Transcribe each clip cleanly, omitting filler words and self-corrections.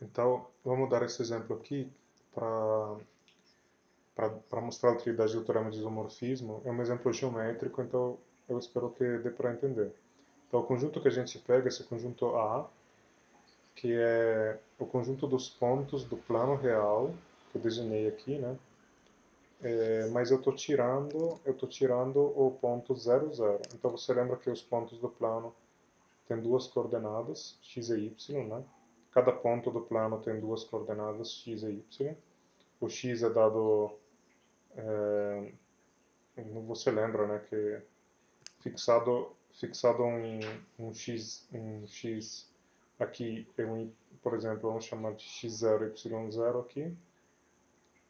Então, vamos dar esse exemplo aqui para mostrar a utilidade do teorema de isomorfismo. É um exemplo geométrico, então eu espero que dê para entender. Então, o conjunto que a gente pega, esse conjunto A, que é o conjunto dos pontos do plano real, que eu desenhei aqui, né? Mas eu tô tirando o ponto 0, 0. Então você lembra que os pontos do plano têm duas coordenadas, x e y, né? Cada ponto do plano tem duas coordenadas, x e y. O x é dado, você lembra, né, que fixado um x aqui, por exemplo, vamos chamar de x0 y0 aqui.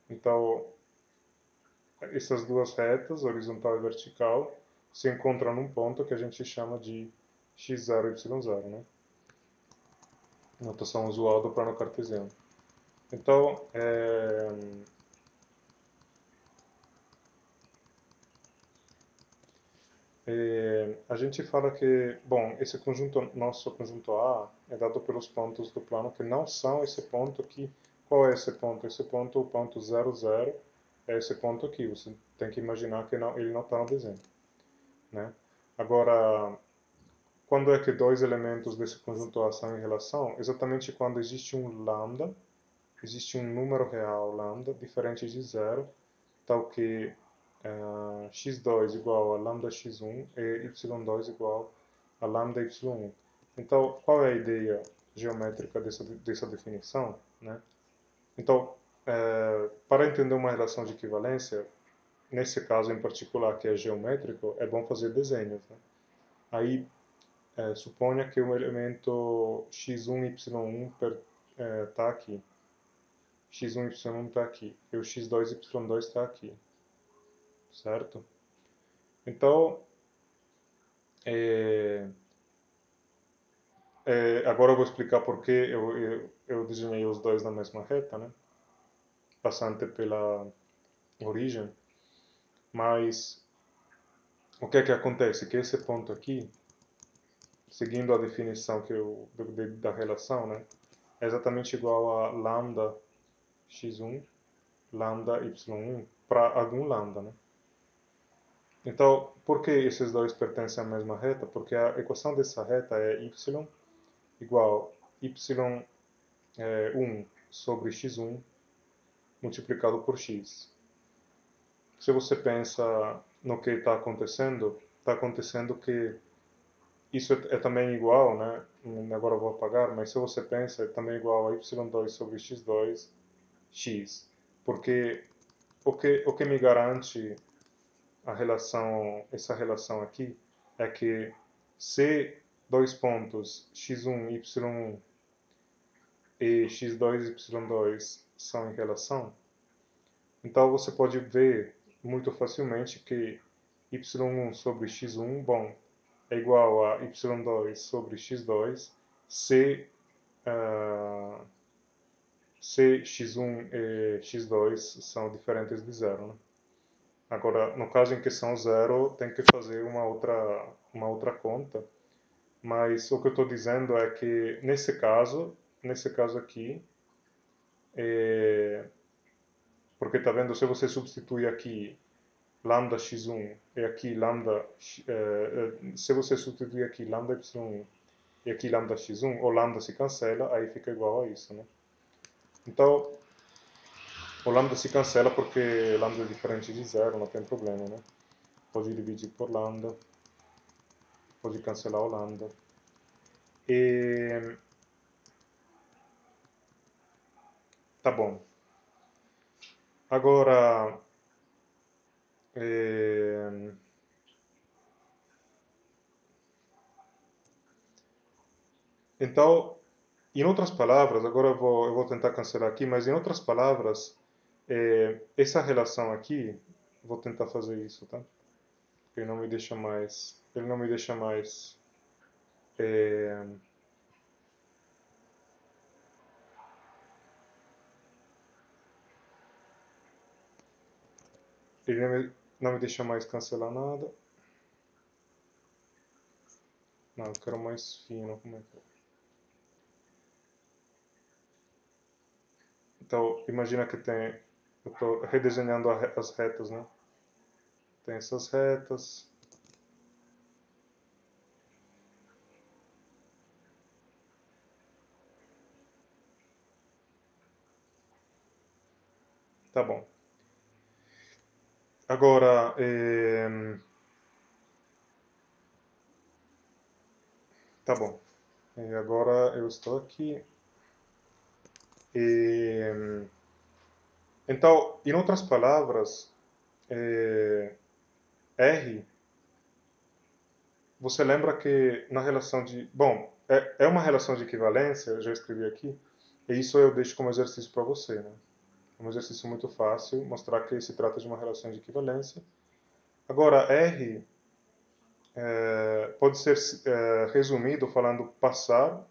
Então, essas duas retas, horizontal e vertical, se encontram num ponto que a gente chama de x0 y0, né? Notação usual do plano cartesiano. Então, a gente fala que, bom, esse conjunto, nosso conjunto A, é dado pelos pontos do plano que não são esse ponto aqui. Qual é esse ponto? Esse ponto, o ponto 0, 0, é esse ponto aqui. Você tem que imaginar que ele não está no desenho, né? Agora, quando é que dois elementos desse conjunto A são em relação? Exatamente quando existe um lambda, existe um número real lambda, diferente de zero, tal que x2 igual a lambda x1 e y2 igual a lambda y1. Então, qual é a ideia geométrica dessa definição, né? Então, para entender uma relação de equivalência, nesse caso em particular que é geométrico, é bom fazer desenhos, né? Aí, suponha que o elemento x1, y1 está aqui. x1, y1 está aqui. E o x2, y2 está aqui. Certo? Então, agora eu vou explicar por que eu desenhei os dois na mesma reta, né? Passante pela origem. Mas o que é que acontece? Que esse ponto aqui, seguindo a definição que eu dei da relação, né? É exatamente igual a lambda x1, lambda y1 para algum lambda, né? Então, por que esses dois pertencem à mesma reta? Porque a equação dessa reta é y igual y1 sobre x1 multiplicado por x. Se você pensa no que está acontecendo que isso é também igual, né? Agora eu vou apagar, mas se você pensa, é também igual a y2 sobre x2, x. Porque o que me garante essa relação aqui, é que se dois pontos x1, y1 e x2, y2 são em relação, então você pode ver muito facilmente que y1 sobre x1, bom, é igual a y2 sobre x2, se x1 e x2 são diferentes de zero, né? Agora, no caso em que são zero, tem que fazer uma outra conta, mas o que eu estou dizendo é que nesse caso aqui, porque tá vendo, se você substituir aqui lambda x1 e aqui lambda, se você substituir aqui lambda y1 e aqui lambda x1, o lambda se cancela, aí fica igual a isso, né? Então, o lambda se cancela porque lambda é diferente de zero, não tem problema, né? Pode dividir por lambda, pode cancelar o lambda. E tá bom. Agora, então, em outras palavras, agora eu vou tentar cancelar aqui, mas em outras palavras, essa relação aqui, vou tentar fazer isso, tá? Ele não me deixa mais, ele não me deixa mais, é, ele não me deixa mais cancelar nada. Não, eu quero mais fino, como é que é? Então, imagina que tem, eu estou redesenhando as retas, né? Tem essas retas. Tá bom. Agora, tá bom. E agora eu estou aqui. E, então, em outras palavras, R, você lembra que na relação de... Bom, é uma relação de equivalência, eu já escrevi aqui, e isso eu deixo como exercício para você, né? É um exercício muito fácil, mostrar que se trata de uma relação de equivalência. Agora, R pode ser resumido falando passar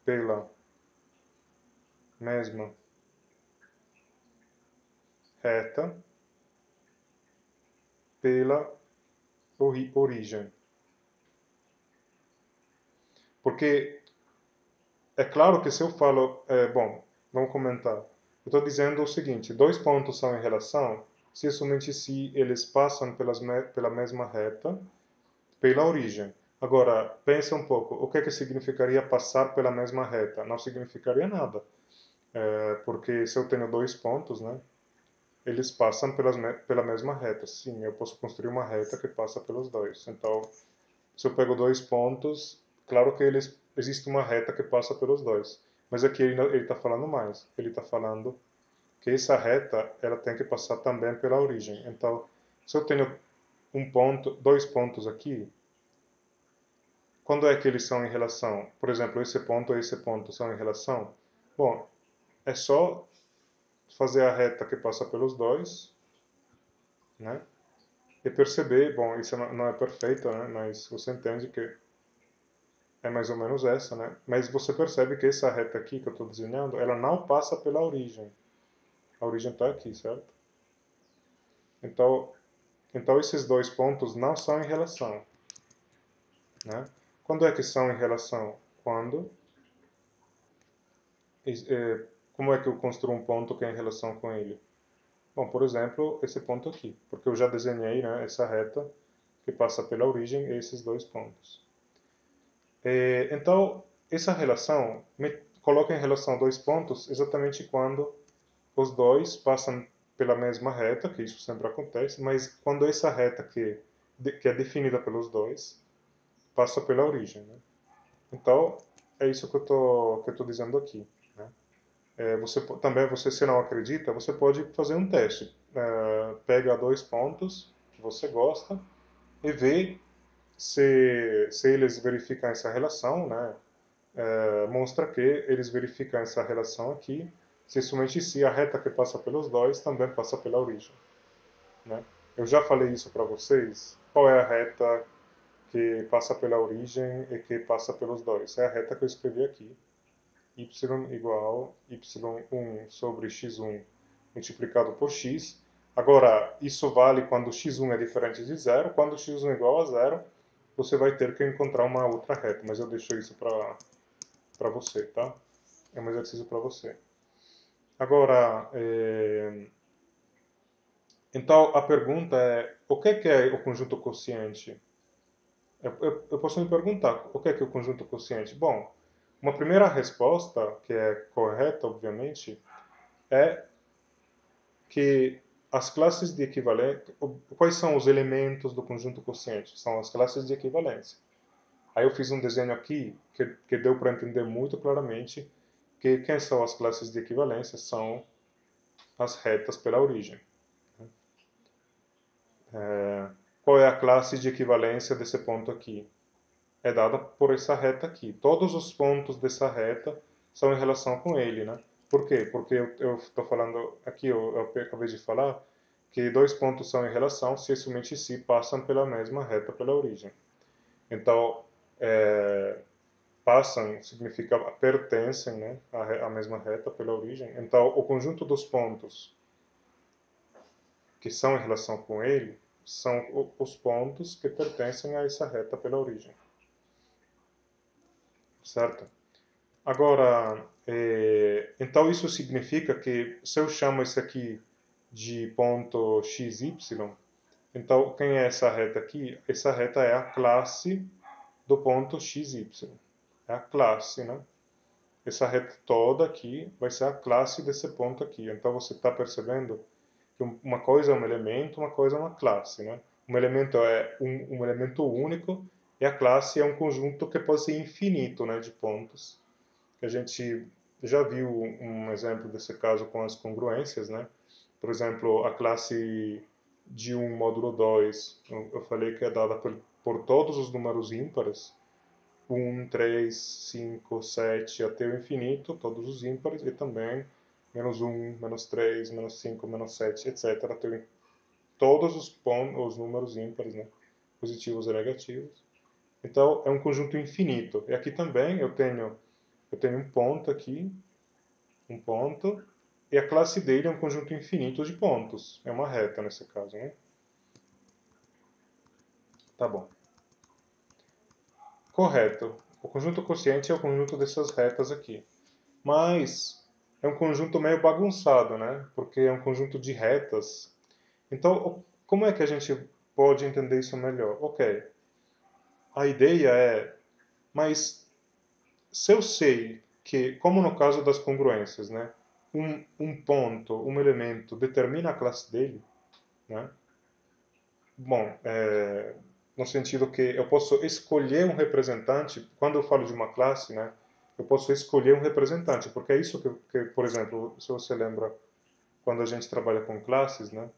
pela mesma reta pela origem. Porque é claro que se eu falo, bom, vamos comentar. Eu estou dizendo o seguinte: dois pontos são em relação se somente se eles passam pela mesma reta pela origem. Agora, pensa um pouco, o que que significaria passar pela mesma reta? Não significaria nada, porque se eu tenho dois pontos, né, eles passam pela mesma reta. Sim, eu posso construir uma reta que passa pelos dois. Então, se eu pego dois pontos, claro que existe uma reta que passa pelos dois. Mas aqui ele está falando mais. Ele está falando que essa reta ela tem que passar também pela origem. Então, se eu tenho um ponto, dois pontos aqui, quando é que eles são em relação? Por exemplo, esse ponto e esse ponto são em relação? Bom, é só fazer a reta que passa pelos dois, né? E perceber, bom, isso não é perfeito, né? Mas você entende que é mais ou menos essa, né? Mas você percebe que essa reta aqui que eu estou desenhando, ela não passa pela origem. A origem está aqui, certo? Então, então esses dois pontos não são em relação, né? Quando é que são em relação? Quando, como é que eu construo um ponto que é em relação com ele? Bom, por exemplo, esse ponto aqui, porque eu já desenhei, né, essa reta que passa pela origem e esses dois pontos. Então, essa relação me coloca em relação dois pontos exatamente quando os dois passam pela mesma reta, que isso sempre acontece, mas quando essa reta que é definida pelos dois passa pela origem, né? Então, é isso que eu tô dizendo aqui, né? Também, você, se não acredita, você pode fazer um teste. Pega dois pontos que você gosta e vê se eles verificam essa relação, né? Mostra que eles verificam essa relação aqui, se somente se a reta que passa pelos dois também passa pela origem, né? Eu já falei isso para vocês. Qual é a reta que passa pela origem e que passa pelos dois? É a reta que eu escrevi aqui. Y igual y1 sobre x1 multiplicado por x. Agora, isso vale quando x1 é diferente de zero. Quando x1 é igual a zero, você vai ter que encontrar uma outra reta. Mas eu deixo isso para você, tá? É um exercício para você. Agora, então a pergunta é: o que é o conjunto quociente? Eu posso me perguntar: o que é o conjunto quociente? Bom, uma primeira resposta, que é correta, obviamente, é que as classes de equivalência, quais são os elementos do conjunto quociente? São as classes de equivalência. Aí eu fiz um desenho aqui que deu para entender muito claramente que quem são as classes de equivalência são as retas pela origem. Qual é a classe de equivalência desse ponto aqui? É dada por essa reta aqui. Todos os pontos dessa reta são em relação com ele, né? Por quê? Porque eu estou falando aqui, eu acabei de falar, que dois pontos são em relação se somente se passam pela mesma reta pela origem. Então, passam significa pertencem, né, à mesma reta pela origem. Então, o conjunto dos pontos que são em relação com ele são os pontos que pertencem a essa reta pela origem, certo? Agora, então isso significa que se eu chamo esse aqui de ponto xy, então quem é essa reta aqui? Essa reta é a classe do ponto xy. É a classe, né? Essa reta toda aqui vai ser a classe desse ponto aqui. Então você está percebendo que uma coisa é um elemento, uma coisa é uma classe, né? Um elemento é um elemento único e a classe é um conjunto que pode ser infinito, né, de pontos. A gente já viu um exemplo desse caso com as congruências, né? Por exemplo, a classe de um módulo 2, eu falei que é dada por todos os números ímpares, 1, 3, 5, 7 até o infinito, todos os ímpares, e também menos 1, menos 3, menos 5, menos 7, etc. Até todos os números ímpares, né? Positivos e negativos. Então, é um conjunto infinito. E aqui também eu tenho um ponto aqui, um ponto, e a classe dele é um conjunto infinito de pontos. É uma reta nesse caso, né? Tá bom. Correto. O conjunto quociente é o conjunto dessas retas aqui. Mas é um conjunto meio bagunçado, né? Porque é um conjunto de retas. Então, como é que a gente pode entender isso melhor? Ok, a ideia é, mas se eu sei que, como no caso das congruências, né? Um ponto, um elemento determina a classe dele, né? Bom, no sentido que eu posso escolher um representante, quando eu falo de uma classe, né, eu posso escolher um representante, porque é isso que, por exemplo, se você lembra, quando a gente trabalha com classes, né,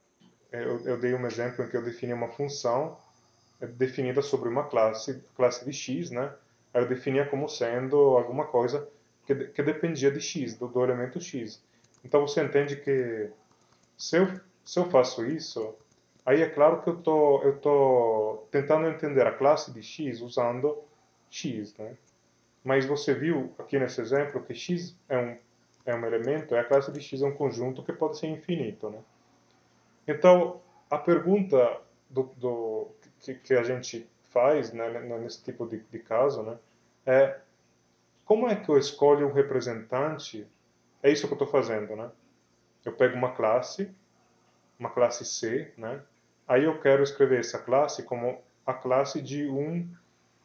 eu dei um exemplo em que eu defini uma função definida sobre uma classe de x, né, aí eu definia como sendo alguma coisa que dependia de x, do elemento x. Então você entende que se eu, se eu faço isso, aí é claro que eu tô tentando entender a classe de x usando x, né? Mas você viu aqui nesse exemplo que x é um elemento, e a classe de x é um conjunto que pode ser infinito, né? Então, a pergunta que a gente faz, né, nesse tipo de caso, né, é como é que eu escolho um representante? É isso que eu estou fazendo, né? Eu pego uma classe C, né? Aí eu quero escrever essa classe como a classe de um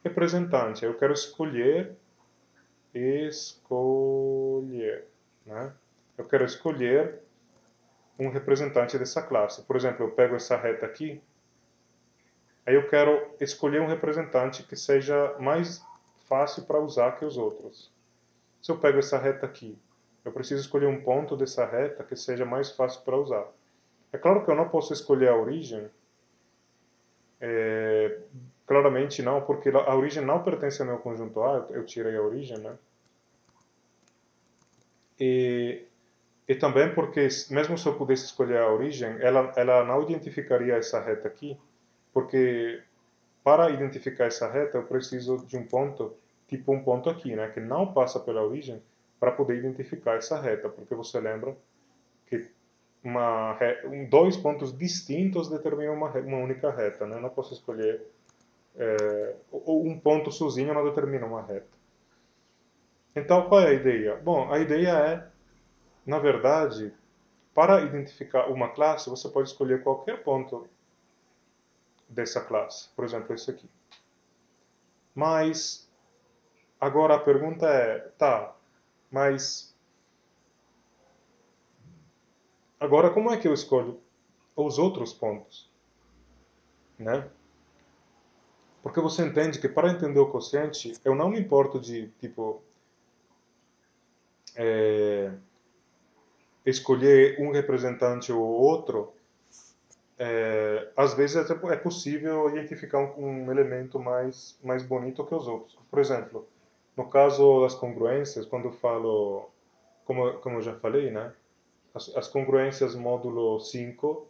representante. Aí eu quero escolher, né? Eu quero escolher um representante dessa classe. Por exemplo, eu pego essa reta aqui, aí eu quero escolher um representante que seja mais fácil para usar que os outros. Se eu pego essa reta aqui, eu preciso escolher um ponto dessa reta que seja mais fácil para usar. É claro que eu não posso escolher a origem, claramente não, porque a origem não pertence ao meu conjunto A, eu tirei a origem, né? E, e também porque, mesmo se eu pudesse escolher a origem, ela não identificaria essa reta aqui, porque para identificar essa reta eu preciso de um ponto, tipo um ponto aqui, né? Que não passa pela origem, para poder identificar essa reta, porque você lembra que dois pontos distintos determinam uma única reta, né? Eu não posso escolher ou um ponto sozinho não determina uma reta. Então, qual é a ideia? Bom, a ideia é, na verdade, para identificar uma classe, você pode escolher qualquer ponto dessa classe. Por exemplo, esse aqui. Mas, agora a pergunta é, tá, mas agora como é que eu escolho os outros pontos, né? Porque você entende que para entender o quociente, eu não me importo de, tipo, escolher um representante ou outro. Às vezes é possível identificar um elemento mais bonito que os outros. Por exemplo, no caso das congruências, quando eu falo, como eu já falei, né? As congruências módulo 5,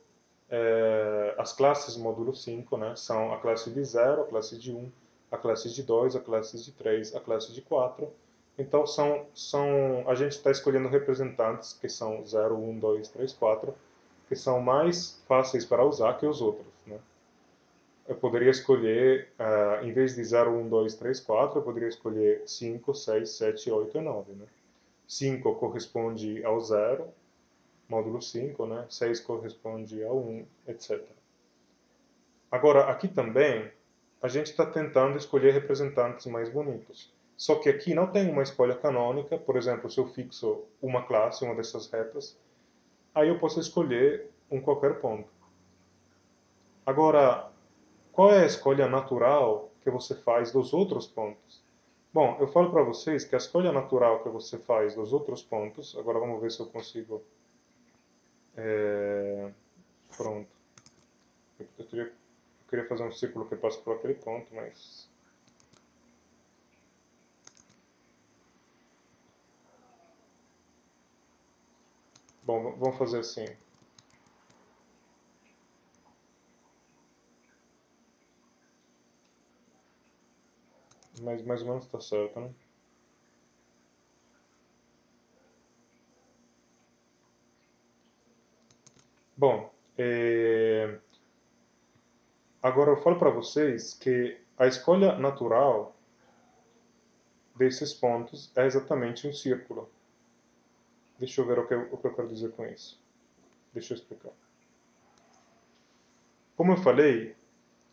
as classes módulo 5, né? São a classe de 0, a classe de 1, a classe de 2, a classe de 3, a classe de 4. Então, a gente está escolhendo representantes que são 0, 1, 2, 3, 4, que são mais fáceis para usar que os outros, né? eu poderia escolher, em vez de 0, 1, 2, 3, 4, eu poderia escolher 5, 6, 7, 8 e 9, né? 5 corresponde ao 0, módulo 5, né? 6 corresponde ao 1, etc. Agora, aqui também, a gente está tentando escolher representantes mais bonitos. Só que aqui não tem uma escolha canônica, por exemplo, se eu fixo uma classe, uma dessas retas, aí eu posso escolher um qualquer ponto. Agora, qual é a escolha natural que você faz dos outros pontos? Bom, eu falo para vocês que a escolha natural que você faz dos outros pontos, agora vamos ver se eu consigo. Pronto. Eu queria fazer um círculo que passa por aquele ponto, mas. Bom, vamos fazer assim. Mas mais ou menos está certo, né? Bom, agora eu falo para vocês que a escolha natural desses pontos é exatamente um círculo. Deixa eu ver o que eu quero dizer com isso. Deixa eu explicar. Como eu falei,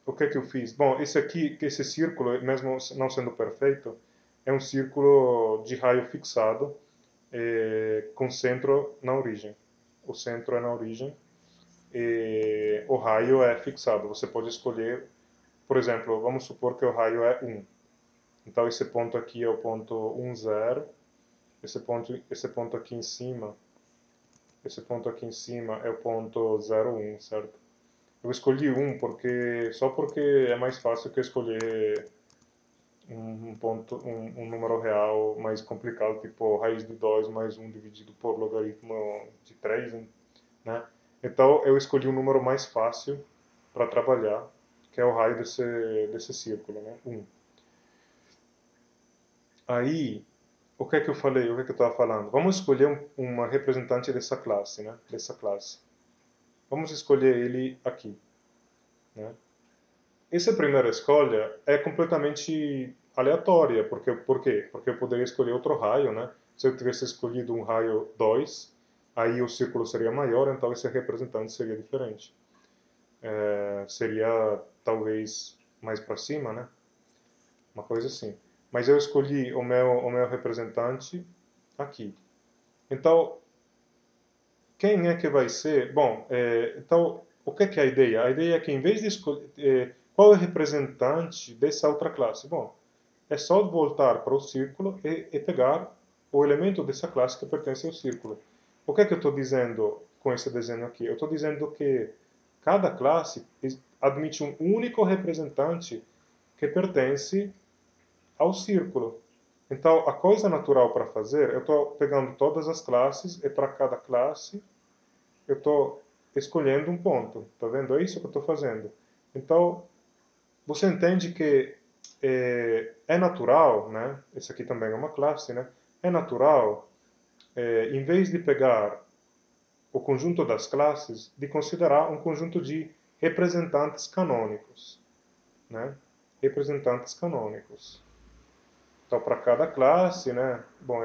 o que é que eu fiz? Bom, esse aqui, esse círculo, mesmo não sendo perfeito, é um círculo de raio fixado, com centro na origem. O centro é na origem e o raio é fixado. Você pode escolher, por exemplo, vamos supor que o raio é 1. Então esse ponto aqui é o ponto 1, 0. Esse ponto aqui em cima, esse ponto aqui em cima é o ponto 0, 1, certo? Eu escolhi 1 só porque é mais fácil que escolher um número real mais complicado, tipo raiz de 2 mais 1 dividido por logaritmo de 3, né? Então eu escolhi um número mais fácil para trabalhar, que é o raio desse círculo, né? 1. Aí, o que é que eu falei? O que é que eu estava falando? Vamos escolher uma representante dessa classe, né? Dessa classe. Vamos escolher ele aqui, né? Essa primeira escolha é completamente aleatória, por quê? Porque eu poderia escolher outro raio, né? Se eu tivesse escolhido um raio 2, aí o círculo seria maior, então esse representante seria diferente. Seria talvez mais para cima, né? Uma coisa assim. Mas eu escolhi o meu representante aqui. Então, quem é que vai ser? Bom, então, o que é a ideia? A ideia é que, em vez de escolher qual é o representante dessa outra classe, bom, é só voltar para o círculo e pegar o elemento dessa classe que pertence ao círculo. O que é que eu estou dizendo com esse desenho aqui? Eu estou dizendo que cada classe admite um único representante que pertence ao círculo. Então, a coisa natural para fazer, eu estou pegando todas as classes e para cada classe eu estou escolhendo um ponto. Tá vendo? É isso que eu estou fazendo. Então, você entende que é natural, né? Esse aqui também é uma classe, né? É natural, em vez de pegar o conjunto das classes, de considerar um conjunto de representantes canônicos, né? Representantes canônicos. Então, para cada classe, né? Bom,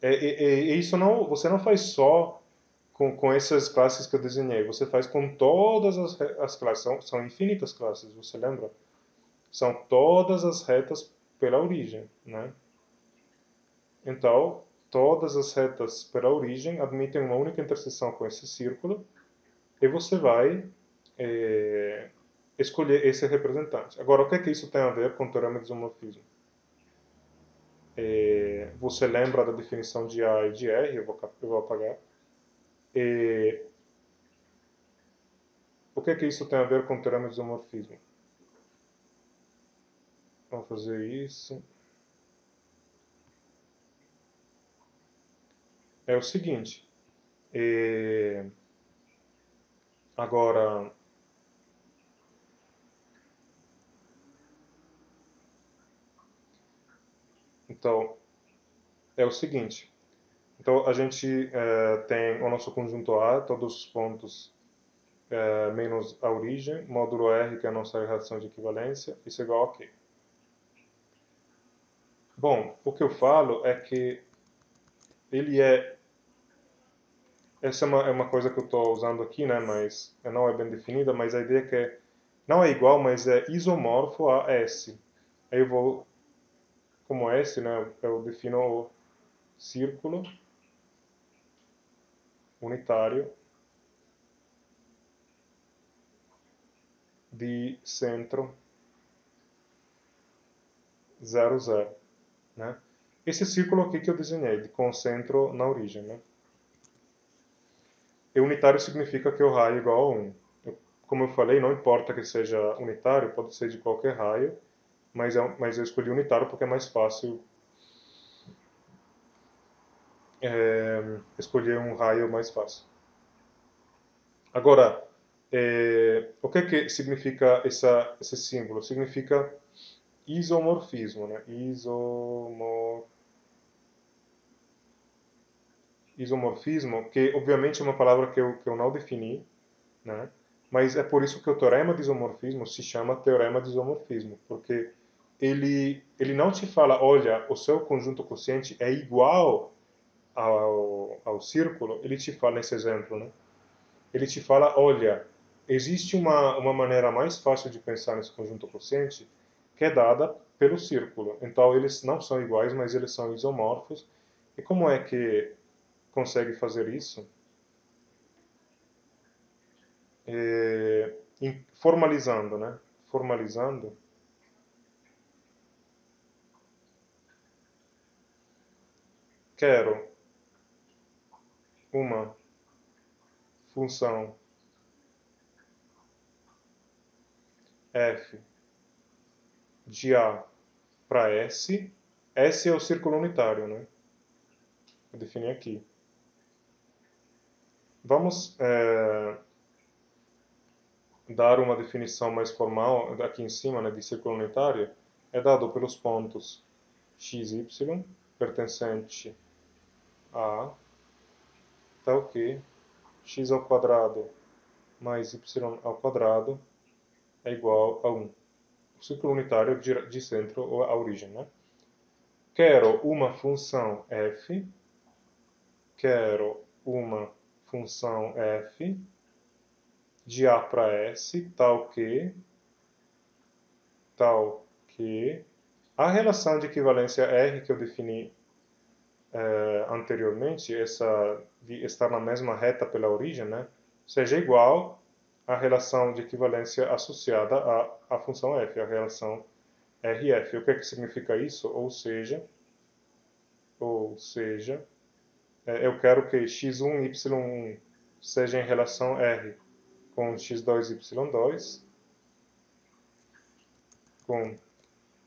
isso não, você não faz só com essas classes que eu desenhei, você faz com todas as classes, são infinitas classes, você lembra? São todas as retas pela origem, né? Então, todas as retas pela origem admitem uma única interseção com esse círculo e você vai escolher esse representante. Agora, o que é que isso tem a ver com o teorema de isomorfismo? Você lembra da definição de A e de R, eu vou apagar. E, o que é que isso tem a ver com o teorema de isomorfismo? Vamos fazer isso. É o seguinte, agora, então, é o seguinte, então a gente tem o nosso conjunto A, todos os pontos menos a origem, módulo R, que é a nossa relação de equivalência, isso é igual a quê? Bom, o que eu falo é que ele é... Essa é uma coisa que eu estou usando aqui, né, mas não é bem definida, mas a ideia é que não é igual, mas é isomorfo a S. Aí eu vou, como S, né, eu defino o círculo unitário de centro 0, 0, né? Esse círculo aqui que eu desenhei, com o centro na origem, né? E unitário significa que o raio é igual a 1. Como eu falei, não importa que seja unitário, pode ser de qualquer raio, mas eu escolhi unitário porque é mais fácil escolher um raio mais fácil. Agora, o que significa esse símbolo? Significa isomorfismo, né? Isomorfismo, que obviamente é uma palavra que eu não defini, né? Mas é por isso que o teorema de isomorfismo se chama teorema de isomorfismo, porque ele não te fala, olha, o seu conjunto quociente é igual ao círculo, ele te fala nesse exemplo, né? Ele te fala, olha, existe uma maneira mais fácil de pensar nesse conjunto quociente que é dada pelo círculo. Então eles não são iguais, mas eles são isomorfos. E como é que consegue fazer isso? Formalizando, né? Formalizando, quero uma função f de A para S. S é o círculo unitário, né? Eu defini aqui. Vamos dar uma definição mais formal aqui em cima, né, de círculo unitário. É dado pelos pontos x, y, pertencente a tal que x ao quadrado mais y ao quadrado é igual a 1. O círculo unitário de centro à origem, né? Quero uma função f, quero uma função f de A para S, tal que a relação de equivalência R que eu defini anteriormente, essa de estar na mesma reta pela origem, né, seja igual à relação de equivalência associada à função f, a relação RF. O que é que significa isso? Eu quero que x1, y1 seja em relação R com x2, y2, com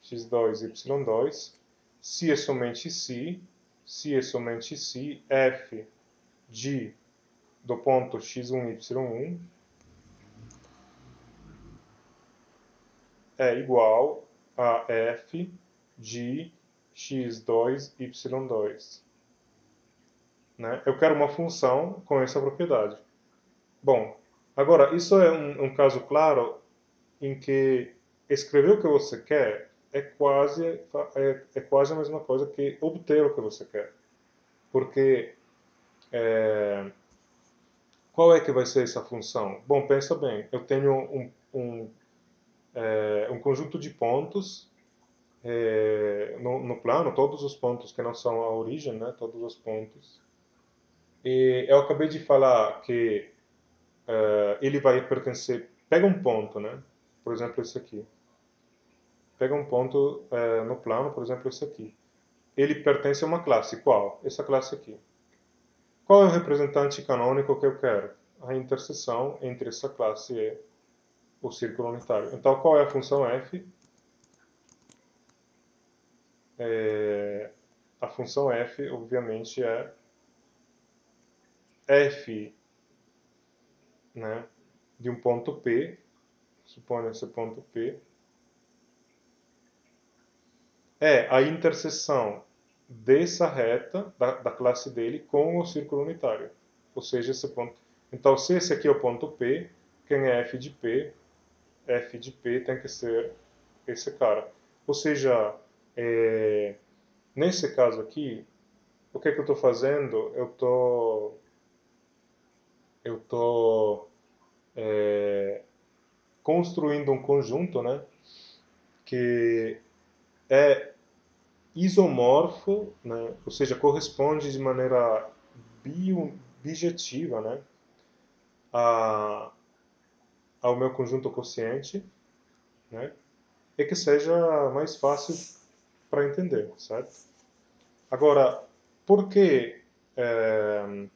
x2, y2, se e somente se f de do ponto x1, y1 é igual a f de x2, y2. Né? Eu quero uma função com essa propriedade. Bom, agora, isso é um caso claro em que escrever o que você quer é quase a mesma coisa que obter o que você quer. Porque qual é que vai ser essa função? Bom, pensa bem, eu tenho um conjunto de pontos no plano, todos os pontos que não são a origem, né, todos os pontos. E eu acabei de falar que ele vai pertencer... Pega um ponto, né? Por exemplo, esse aqui. Pega um ponto no plano, por exemplo, esse aqui. Ele pertence a uma classe. Qual? Essa classe aqui. Qual é o representante canônico que eu quero? A interseção entre essa classe e o círculo unitário. Então, qual é a função f? A função f, obviamente, é f, né, de um ponto P, suponha esse ponto P, é a interseção dessa reta, da classe dele, com o círculo unitário. Ou seja, esse ponto. Então, se esse aqui é o ponto P, quem é f de P tem que ser esse cara. Ou seja, nesse caso aqui, o que é que eu estou fazendo? Eu tô construindo um conjunto, né, que é isomorfo, né, ou seja, corresponde de maneira bijetiva, né, a, ao meu conjunto quociente, né, e que seja mais fácil para entender, certo? Agora, por que... é,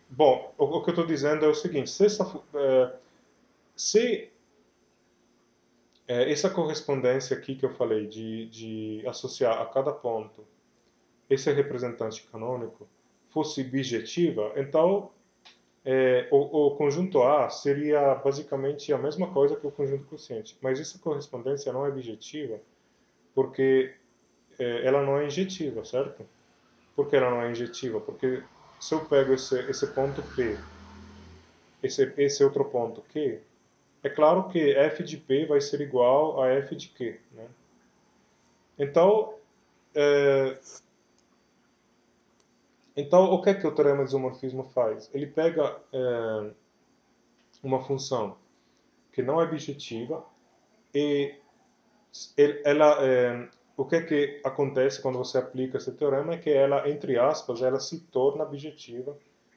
bom, o que eu estou dizendo é o seguinte, se essa correspondência aqui que eu falei de associar a cada ponto esse representante canônico fosse bijetiva, então o conjunto A seria basicamente a mesma coisa que o conjunto quociente. Mas essa correspondência não é bijetiva porque ela não é injetiva, certo? Por que ela não é injetiva? Porque se eu pego esse ponto P, esse outro ponto Q, é claro que f de P vai ser igual a f de Q, né? Então, é, então, o que é que o teorema de isomorfismo faz? Ele pega uma função que não é bijetiva e o que é que acontece quando você aplica esse teorema é que ela, entre aspas, ela se torna bijetiva.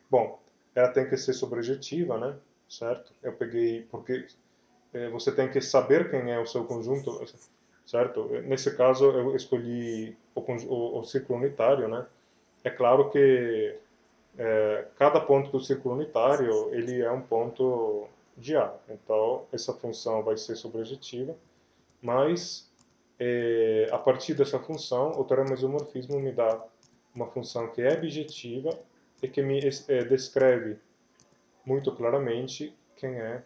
Bom, ela tem que ser sobrejetiva, né? Certo? Eu peguei porque você tem que saber quem é o seu conjunto, certo? Nesse caso, eu escolhi o círculo unitário, né? É claro que cada ponto do círculo unitário ele é um ponto de A. Então, essa função vai ser sobrejetiva, mas a partir dessa função, o teorema de isomorfismo me dá uma função que é bijetiva e que me descreve muito claramente quem é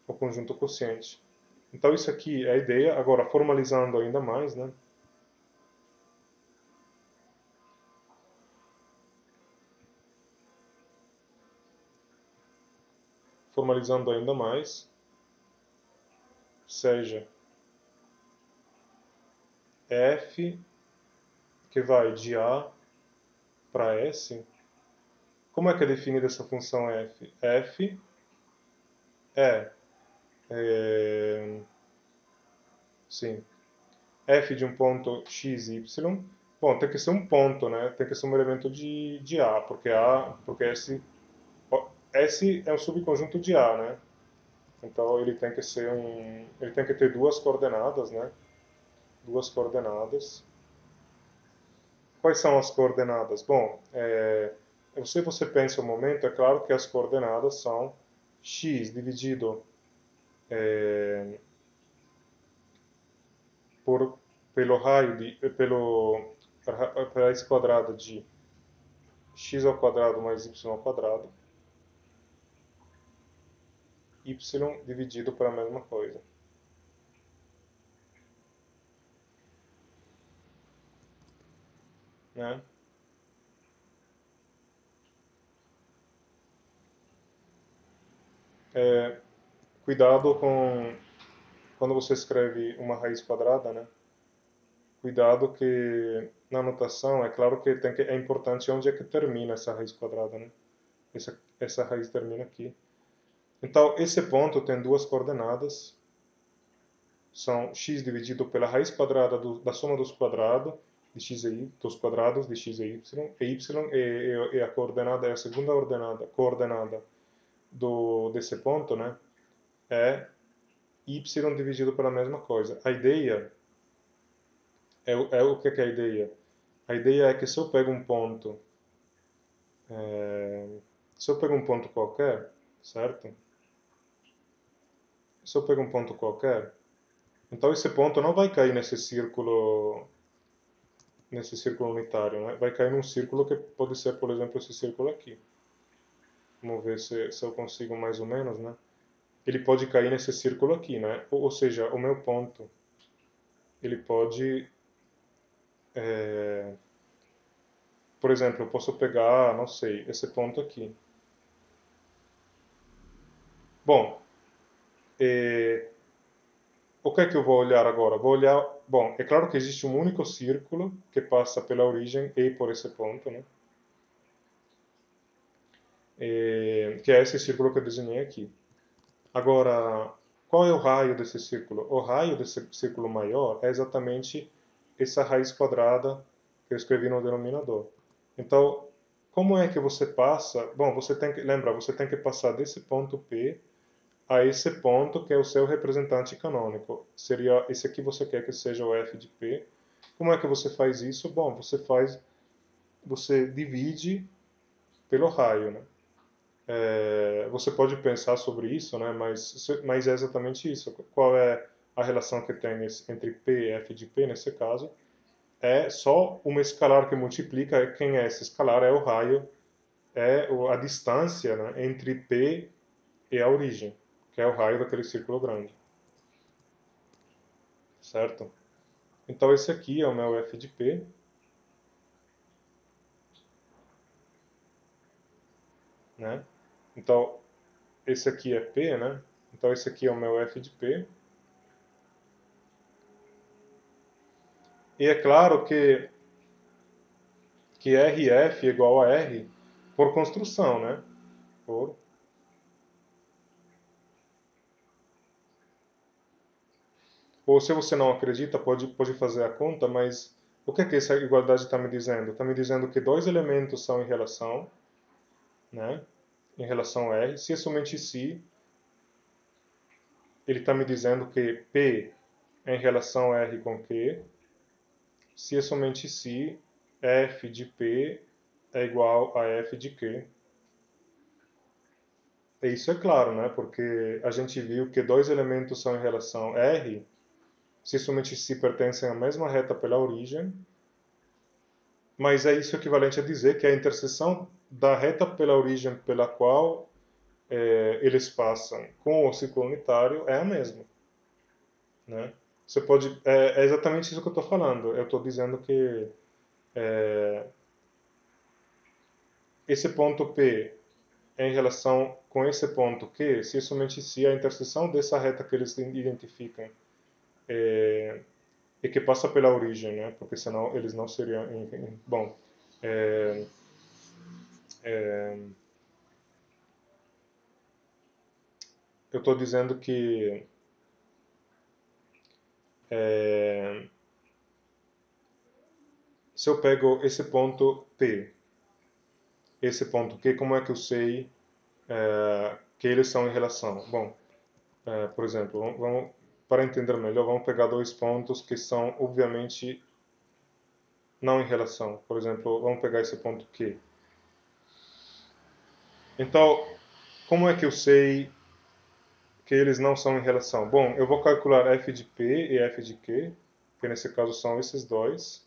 o conjunto quociente. Então, isso aqui é a ideia. Agora, formalizando ainda mais, né? Formalizando ainda mais, seja f que vai de A para S. Como é que é definida essa função f? F é, é sim, f de um ponto x, y. Bom, tem que ser um ponto, né? Tem que ser um elemento de porque S é um subconjunto de A, né? Então ele tem que ter duas coordenadas, né? Duas coordenadas. Quais são as coordenadas? Bom, se você pensa um momento, é claro que as coordenadas são x dividido é, por, pelo raio pela raiz quadrada de x ao quadrado mais y ao quadrado, y dividido pela mesma coisa, né? Cuidado com quando você escreve uma raiz quadrada, né? Cuidado que na notação, é claro que, é importante onde é que termina essa raiz quadrada, né? Essa raiz termina aqui. Então, esse ponto tem duas coordenadas, são x dividido pela raiz quadrada da soma dos quadrados, de x e y, dos quadrados de x e y a coordenada, a segunda coordenada desse ponto, né, é y dividido pela mesma coisa. A ideia o que é a ideia? A ideia é que se eu pego um ponto qualquer, certo? Se eu pego um ponto qualquer, então esse ponto não vai cair nesse círculo unitário, né? Vai cair num círculo que pode ser, por exemplo, esse círculo aqui. Vamos ver se eu consigo mais ou menos, né? Ele pode cair nesse círculo aqui, né? Ou seja, o meu ponto, ele pode, é, por exemplo, eu posso pegar, não sei, esse ponto aqui. Bom, o que é que eu vou olhar agora? Vou olhar, bom, é claro que existe um único círculo que passa pela origem e por esse ponto, né? Que é esse círculo que eu desenhei aqui. Agora, qual é o raio desse círculo? O raio desse círculo maior é exatamente essa raiz quadrada que eu escrevi no denominador. Então, como é que você passa? Bom, você tem que, lembra, você tem que passar desse ponto P a esse ponto que é o seu representante canônico. Seria esse aqui você quer que seja o f de P. Como é que você faz isso? Bom, você divide pelo raio, né? Você pode pensar sobre isso, né? Mas é exatamente isso. Qual é a relação que tem entre P e f de P nesse caso? É só uma escalar que multiplica. Quem é esse escalar? É o raio, a distância, né, entre P e a origem, que é o raio daquele círculo grande. Certo? Então esse aqui é o meu f de P. Né? Então esse aqui é P, né? Então esse aqui é o meu f de P. E é claro que RF é igual a R por construção, né? Por... Ou se você não acredita, pode fazer a conta, mas o que é que essa igualdade está me dizendo? Está me dizendo que dois elementos são em relação, né? Em relação a R. Se é somente se, ele está me dizendo que P é em relação a R com Q. Se é somente se, F de P é igual a F de Q. E isso é claro, né? Porque a gente viu que dois elementos são em relação R, se somente se pertencem à mesma reta pela origem, mas é isso equivalente a dizer que a interseção da reta pela origem pela qual eles passam com o ciclo unitário é a mesma, né? Você pode, é exatamente isso que eu estou falando. Eu estou dizendo que esse ponto P é em relação com esse ponto Q, se somente se a interseção dessa reta que eles identificam e que passa pela origem, né? Porque senão eles não seriam. Bom, é, é, eu estou dizendo que é, se eu pego esse ponto P, esse ponto Q, como é que eu sei que eles são em relação? Bom, por exemplo, para entender melhor, vamos pegar dois pontos que são obviamente não em relação. Por exemplo, vamos pegar esse ponto Q. Então, como é que eu sei que eles não são em relação? Bom, eu vou calcular f de P e f de Q, que nesse caso são esses dois.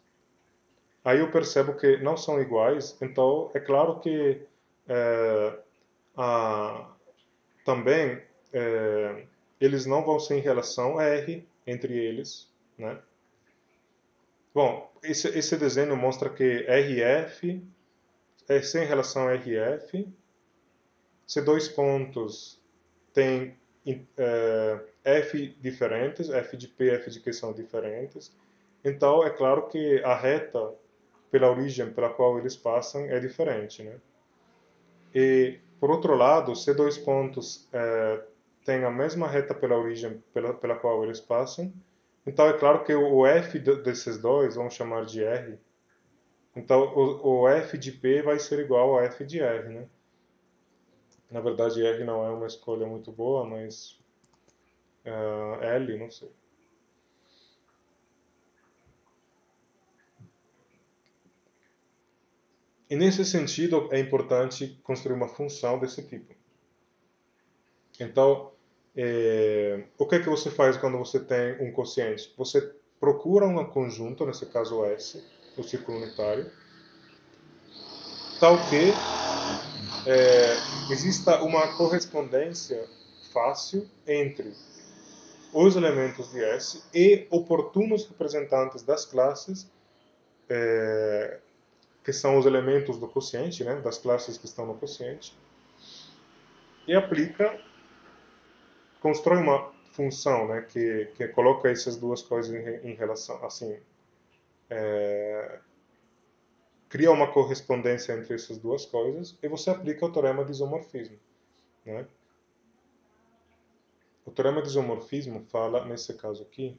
Aí eu percebo que não são iguais, então é claro que é, a, também eles não vão ser em relação a R entre eles, né? Bom, esse desenho mostra que RF é sem relação a RF, se dois pontos têm F diferentes, F de P e F de Q são diferentes, então é claro que a reta pela origem pela qual eles passam é diferente, né? E, por outro lado, se dois pontos têm a mesma reta pela origem pela qual eles passam, então é claro que o f desses dois, vamos chamar de r, então o f de p vai ser igual ao f de r, né? Na verdade, r não é uma escolha muito boa, mas L, não sei. E nesse sentido, é importante construir uma função desse tipo. Então, o que é que você faz quando você tem um quociente? Você procura um conjunto, nesse caso S, o círculo unitário, tal que exista uma correspondência fácil entre os elementos de S e oportunos representantes das classes, que são os elementos do quociente, né, das classes que estão no quociente, e aplica constrói uma função, né, que coloca essas duas coisas em relação, assim, cria uma correspondência entre essas duas coisas e você aplica o teorema de isomorfismo, né? O teorema de isomorfismo fala, nesse caso aqui,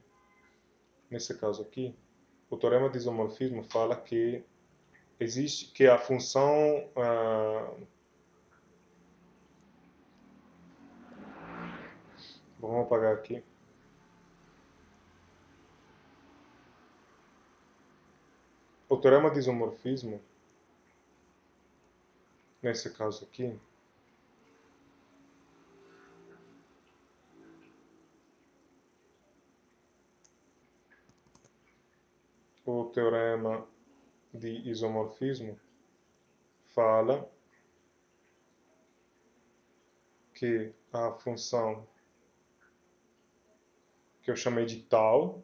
o teorema de isomorfismo fala que existe, que a função, vamos apagar aqui, o teorema de isomorfismo, nesse caso aqui, o teorema de isomorfismo fala que a função que eu chamei de tal,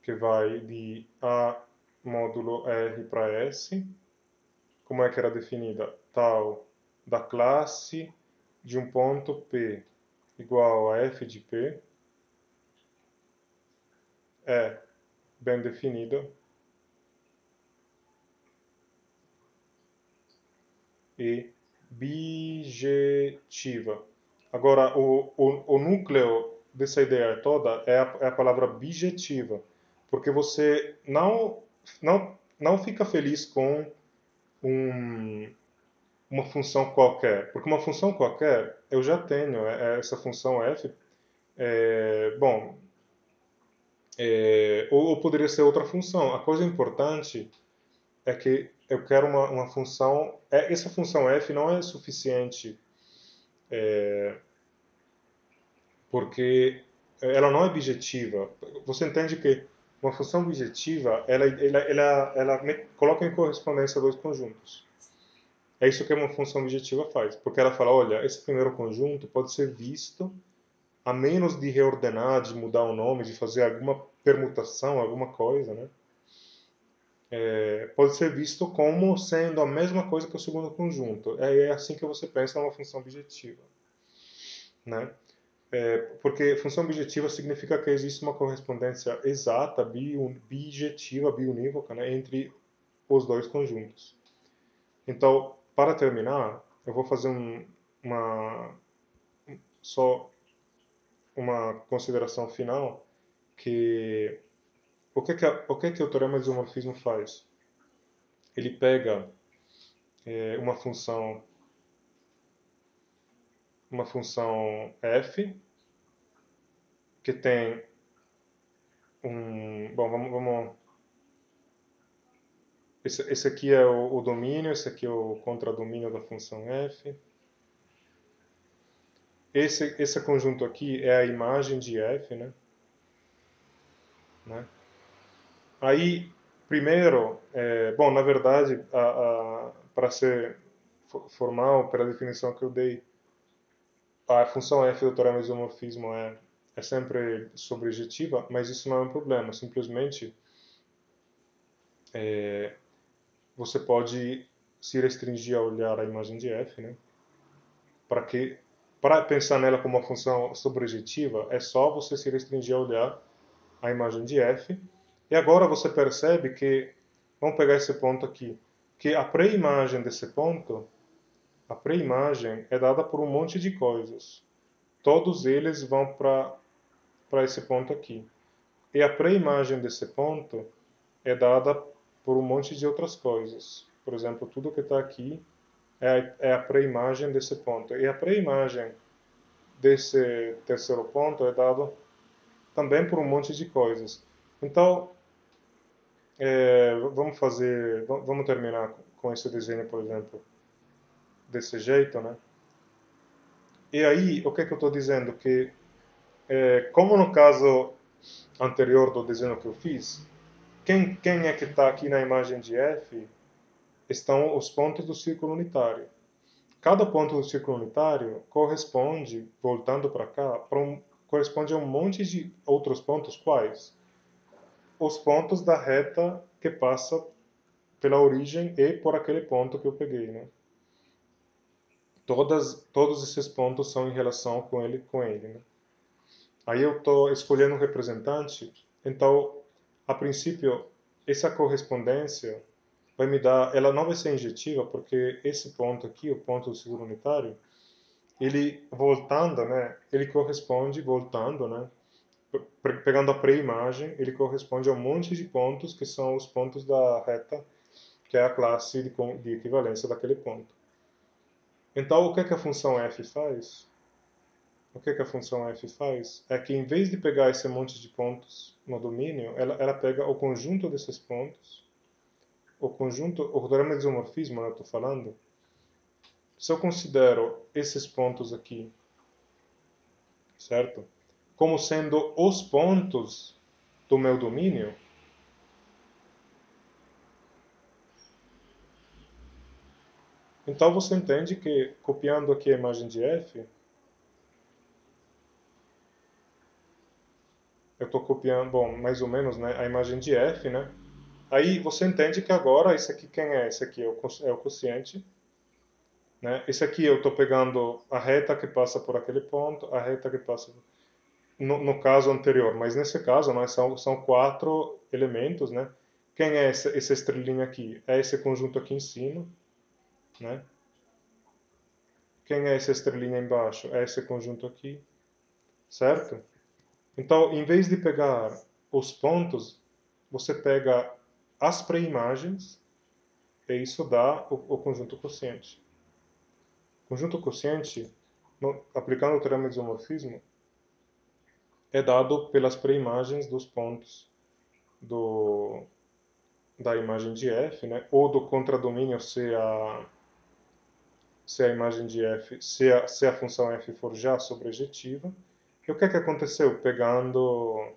que vai de A módulo R para S, como é que era definida? Tal da classe de um ponto P igual a f de P, é bem definida e bijetiva. Agora, o núcleo dessa ideia toda é a palavra bijetiva, porque você não fica feliz com um, uma função qualquer, porque uma função qualquer eu já tenho, essa função f, bom, ou poderia ser outra função. A coisa importante é que eu quero uma função, essa função f não é suficiente, porque ela não é objetiva. Você entende que uma função objetiva, ela coloca em correspondência dois conjuntos. É isso que uma função objetiva faz, porque ela fala, olha, esse primeiro conjunto pode ser visto, a menos de reordenar, de mudar o nome, de fazer alguma permutação, alguma coisa, né? Pode ser visto como sendo a mesma coisa que o segundo conjunto. É assim que você pensa numa função objetiva, né? Porque função objetiva significa que existe uma correspondência exata, bijetiva, biunívoca, né, entre os dois conjuntos. Então, para terminar, eu vou fazer só uma consideração final, que o que o teorema de isomorfismo faz? Ele pega uma função f que tem bom, vamos esse aqui é o domínio, esse aqui é o contradomínio da função f. Esse conjunto aqui é a imagem de f, né? Aí, primeiro, bom, na verdade, para ser formal, pela definição que eu dei, a função f do teorema de isomorfismo é sempre sobrejetiva, mas isso não é um problema. Simplesmente, você pode se restringir a olhar a imagem de f, né? Para pensar nela como uma função sobrejetiva, é só você se restringir a olhar a imagem de f. E agora você percebe que, vamos pegar esse ponto aqui, que a pré-imagem é dada por um monte de coisas. Todos eles vão para esse ponto aqui. E a pré-imagem desse ponto é dada por um monte de outras coisas. Por exemplo, tudo que está aqui é a pré-imagem desse ponto. E a pré-imagem desse terceiro ponto é dado também por um monte de coisas. Então, vamos terminar com esse desenho, por exemplo, desse jeito, né? E aí, o que é que eu estou dizendo? Que, como no caso anterior do desenho que eu fiz, quem é que está aqui na imagem de F estão os pontos do círculo unitário. Cada ponto do círculo unitário corresponde, voltando para cá, corresponde a um monte de outros pontos. Quais? Os pontos da reta que passa pela origem e por aquele ponto que eu peguei, né? todos esses pontos são em relação com ele, né? Aí eu estou escolhendo um representante, então, a princípio, essa correspondência vai me dar, ela não vai ser injetiva, porque esse ponto aqui, o ponto do seguro unitário, ele voltando, né, ele corresponde, voltando, né, pegando a pré-imagem, ele corresponde a um monte de pontos que são os pontos da reta, que é a classe de equivalência daquele ponto. Então, o que é que a função f faz? O que é que a função f faz? É que, em vez de pegar esse monte de pontos no domínio, ela pega o conjunto desses pontos, o conjunto, o teorema de isomorfismo, né, eu estou falando. Se eu considero esses pontos aqui, certo? Como sendo os pontos do meu domínio, então você entende que, copiando aqui a imagem de f, eu estou copiando, bom, mais ou menos, né, a imagem de f, né? Aí você entende que agora, esse aqui quem é? Esse aqui é o quociente, né? Esse aqui eu estou pegando a reta que passa por aquele ponto, a reta que passa no caso anterior, mas nesse caso, né, são quatro elementos, né? Quem é essa estrelinha aqui? É esse conjunto aqui em cima, né? Quem é essa estrelinha embaixo? É esse conjunto aqui, certo? Então, em vez de pegar os pontos, você pega as pré-imagens e isso dá o conjunto quociente. O conjunto quociente, aplicando o teorema de isomorfismo, é dado pelas pré-imagens dos pontos da imagem de f, né? Ou do contradomínio se a imagem de f, se a função f for já sobrejetiva. E o que é que aconteceu? Pegando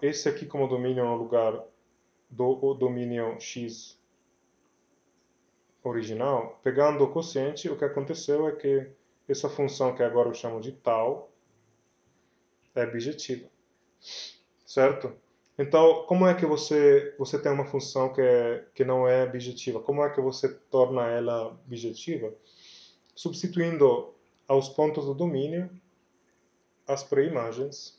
esse aqui como domínio no lugar do domínio x original, pegando o quociente, o que aconteceu é que essa função que agora eu chamo de tal é bijetiva, certo? Então, como é que você tem uma função que não é bijetiva? Como é que você torna ela bijetiva? Substituindo aos pontos do domínio as pré-imagens,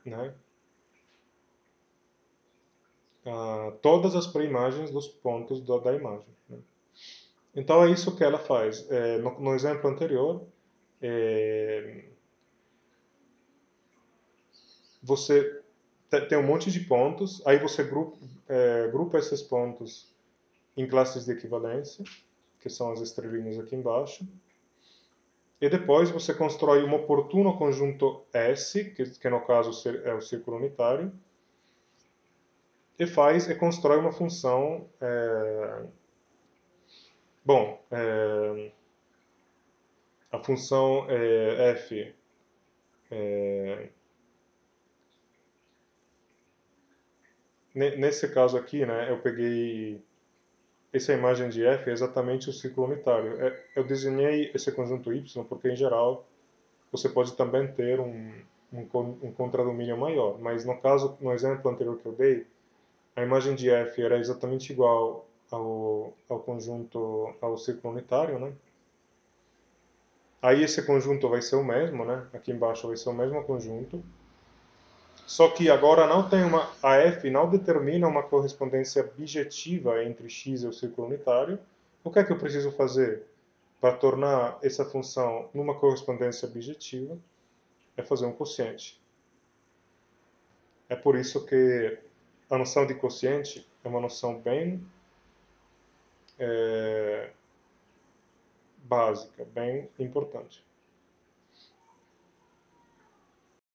né? Todas as pré-imagens dos pontos da imagem, né? Então é isso que ela faz. No exemplo anterior, é, você tem um monte de pontos, aí você grupa esses pontos em classes de equivalência, que são as estrelinhas aqui embaixo, e depois você constrói um oportuno conjunto S, que no caso é o círculo unitário, e constrói uma função. Bom, a função f, nesse caso aqui, né, eu peguei essa imagem de f é exatamente o círculo unitário. Eu desenhei esse conjunto y porque, em geral, você pode também ter um contradomínio maior, mas no caso, no exemplo anterior que eu dei, a imagem de f era exatamente igual ao conjunto, ao círculo unitário, né? Aí esse conjunto vai ser o mesmo, né? Aqui embaixo vai ser o mesmo conjunto. Só que agora não tem a f não determina uma correspondência bijetiva entre x e o círculo unitário. O que é que eu preciso fazer para tornar essa função numa correspondência bijetiva? É fazer um quociente. É por isso que a noção de quociente é uma noção bem básica, bem importante.